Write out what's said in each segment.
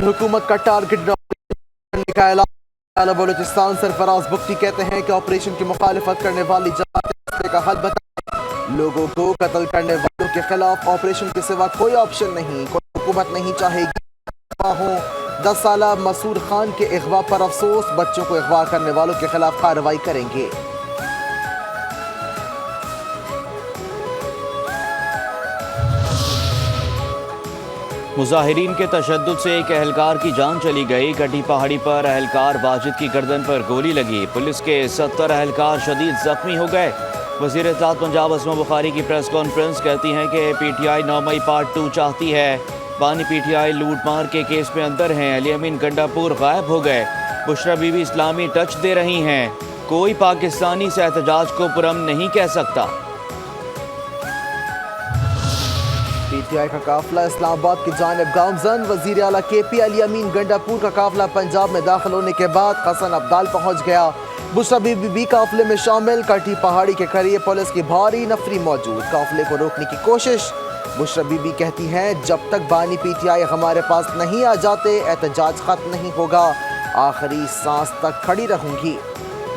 حکومت کا ٹارگٹ کرنے کا اعلان۔ بلوچستان سرفراز بگٹی کہتے ہیں کہ آپریشن کی مخالفت کرنے والی جماعت مسئلے کا حل بتائیں۔ لوگوں کو قتل کرنے والوں کے خلاف آپریشن کے سوا کوئی آپشن نہیں، کوئی حکومت نہیں چاہے گی۔ 10 سالہ مسعود خان کے اغوا پر افسوس، بچوں کو اغوا کرنے والوں کے خلاف کارروائی کریں گے۔ مظاہرین کے تشدد سے ایک اہلکار کی جان چلی گئی۔ کٹی پہاڑی پر اہلکار واجد کی گردن پر گولی لگی۔ پولیس کے 70 اہلکار شدید زخمی ہو گئے۔ وزیر اطلاعات پنجاب اسما بخاری کی پریس کانفرنس کہتی ہیں کہ P T I 9 May part 2 چاہتی ہے۔ بانی پی ٹی آئی لوٹ مار کے کیس میں اندر ہیں۔ علی امین گنڈا پور غائب ہو گئے۔ بشرا بی بی اسلامی ٹچ دے رہی ہیں۔ کوئی پاکستانی سے احتجاج کو پرامن نہیں کہہ سکتا۔ پی ٹی آئی کا قافلہ اسلام آباد کی جانب گامزن۔ وزیر اعلیٰ کے پی علی امین گنڈا پور کا قافلہ پنجاب میں داخل ہونے کے بعد حسن عبدال پہنچ گیا۔ بشرا بی بی بھی قافلے میں شامل۔ کٹی پہاڑی کے قریب پولیس کی بھاری نفری موجود، قافلے کو روکنے کی کوشش۔ بشرا بی بی کہتی ہیں جب تک بانی پی ٹی آئی ہمارے پاس نہیں آ جاتے احتجاج ختم نہیں ہوگا، آخری سانس تک کھڑی رہوں گی۔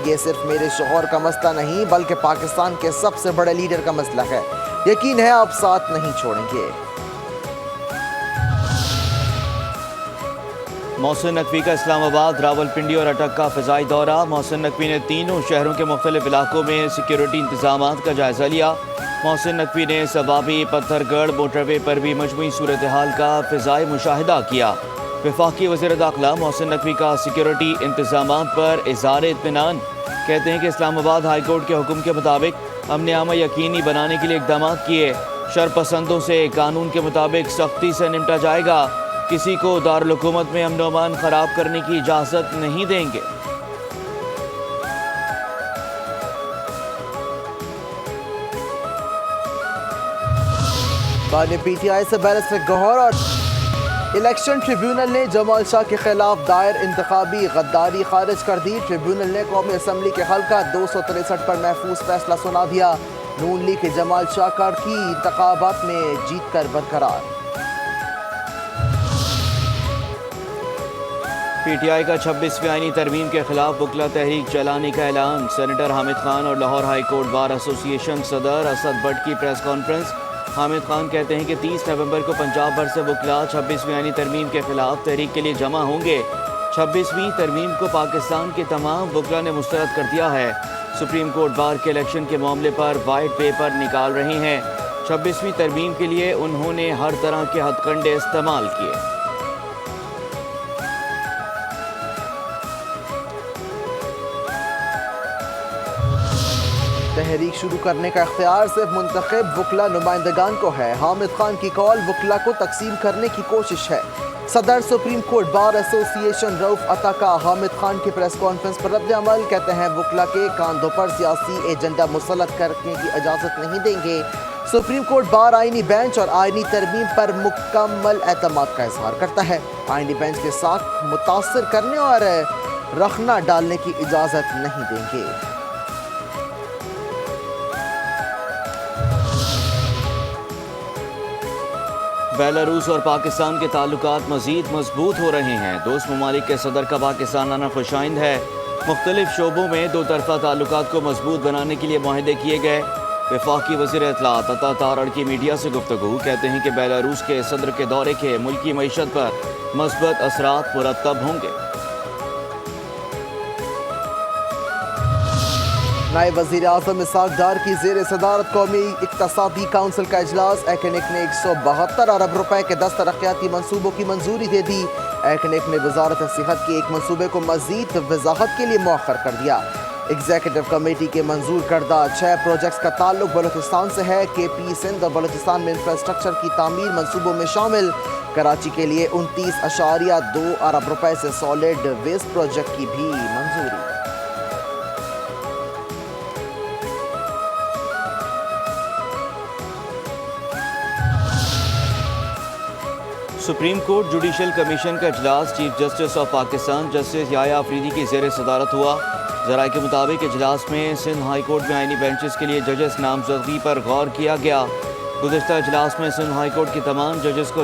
یہ صرف میرے شوہر کا مسئلہ نہیں بلکہ پاکستان کے سب سے بڑے لیڈر کا مسئلہ ہے، یقین ہے آپ ساتھ نہیں چھوڑیں گے۔ محسن نقوی کا اسلام آباد، راولپنڈی اور اٹک کا فضائی دورہ۔ محسن نقوی نے تینوں شہروں کے مختلف علاقوں میں سیکیورٹی انتظامات کا جائزہ لیا۔ محسن نقوی نے سبابی، پتھر گڑھ موٹر وے پر بھی مجموعی صورتحال کا فضائی مشاہدہ کیا۔ وفاقی وزیر داخلہ محسن نقوی کا سیکیورٹی انتظامات پر اظہار اطمینان، کہتے ہیں کہ اسلام آباد ہائی کورٹ کے حکم کے مطابق امن عامہ یقینی بنانے کے لیے اقدامات کیے۔ شرپسندوں سے قانون کے مطابق سختی سے نمٹا جائے گا، کسی کو دارالحکومت میں امن و امان خراب کرنے کی اجازت نہیں دیں گے۔ بانی پی ٹی آئی سے بیرسٹر گوہر اور الیکشن ٹریبیونل نے جمال شاہ کے خلاف دائر انتخابی غداری خارج کر دی۔ ٹریبیونل نے قومی اسمبلی کے حلقہ 263 پر محفوظ فیصلہ سنا دیا۔ نون لیگ کے جمال شاہ کارڈ کی انتخابات میں جیت کر برقرار۔ پی ٹی آئی کا 26ویں آئینی ترمیم کے خلاف وکلا تحریک چلانے کا اعلان۔ سینیٹر حامد خان اور لاہور ہائی کورٹ بار ایسوسی ایشن صدر اسد بٹ کی پریس کانفرنس۔ حامد خان کہتے ہیں کہ 30 نومبر کو پنجاب بھر سے وکلا 26ویں آئینی ترمیم کے خلاف تحریک کے لیے جمع ہوں گے۔ 26ویں ترمیم کو پاکستان کے تمام وکلا نے مسترد کر دیا ہے۔ سپریم کورٹ بار کے الیکشن کے معاملے پر وائٹ پیپر نکال رہے ہیں۔ 26ویں ترمیم کے لیے انہوں نے ہر طرح کے ہتھ کنڈے استعمال کیے۔ تحریک شروع کرنے کا اختیار صرف منتخب وکلا نمائندگان کو ہے۔ حامد خان کی کال وکلا کو تقسیم کرنے کی کوشش ہے۔ صدر سپریم کورٹ بار ایسوسی ایشن رؤف عطا کا حامد خان کی پریس کانفرنس پر رد عمل، کہتے ہیں وکلا کے کاندھوں پر سیاسی ایجنڈا مسلط کرنے کی اجازت نہیں دیں گے۔ سپریم کورٹ بار آئینی بینچ اور آئینی ترمیم پر مکمل اعتماد کا اظہار کرتا ہے۔ آئینی بینچ کے ساتھ متاثر کرنے اور رخنہ ڈالنے کی اجازت نہیں دیں گے۔ بیلاروس اور پاکستان کے تعلقات مزید مضبوط ہو رہے ہیں۔ دوست ممالک کے صدر کا پاکستان آنا خوشائند ہے۔ مختلف شعبوں میں دو طرفہ تعلقات کو مضبوط بنانے کے لیے معاہدے کیے گئے۔ وفاقی وزیر اطلاعات عطا تارڑ کی میڈیا سے گفتگو، کہتے ہیں کہ بیلاروس کے صدر کے دورے کے ملکی معیشت پر مثبت اثرات مرتب ہوں گے۔ نائب وزیر اعظم اسحاق ڈار کی زیر صدارت قومی اقتصادی کونسل کا اجلاس۔ ایکنک نے 172 ارب روپے کے 10 ترقیاتی منصوبوں کی منظوری دے دی۔ ایکنک نے وزارت صحت کے ایک منصوبے کو مزید وضاحت کے لیے مؤخر کر دیا۔ ایگزیکٹو کمیٹی کے منظور کردہ 6 پروجیکٹس کا تعلق بلوچستان سے ہے۔ کے پی سندھ اور بلوچستان میں انفراسٹرکچر کی تعمیر منصوبوں میں شامل۔ کراچی کے لیے 29.2 ارب روپے سے سالڈ ویسٹ پروجیکٹ کی بھی منظوری۔ سپریم کورٹ جوڈیشل کمیشن کا اجلاس chief justice of Pakistan justice Yahya Afridi کی زیر صدارت ہوا۔ ذرائع کے مطابق اجلاس میں سندھ ہائی کورٹ میں آئینی بینچز کے لیے ججز نامزدگی پر غور کیا گیا۔ گزشتہ اجلاس میں سندھ ہائی کورٹ کی تمام ججز کو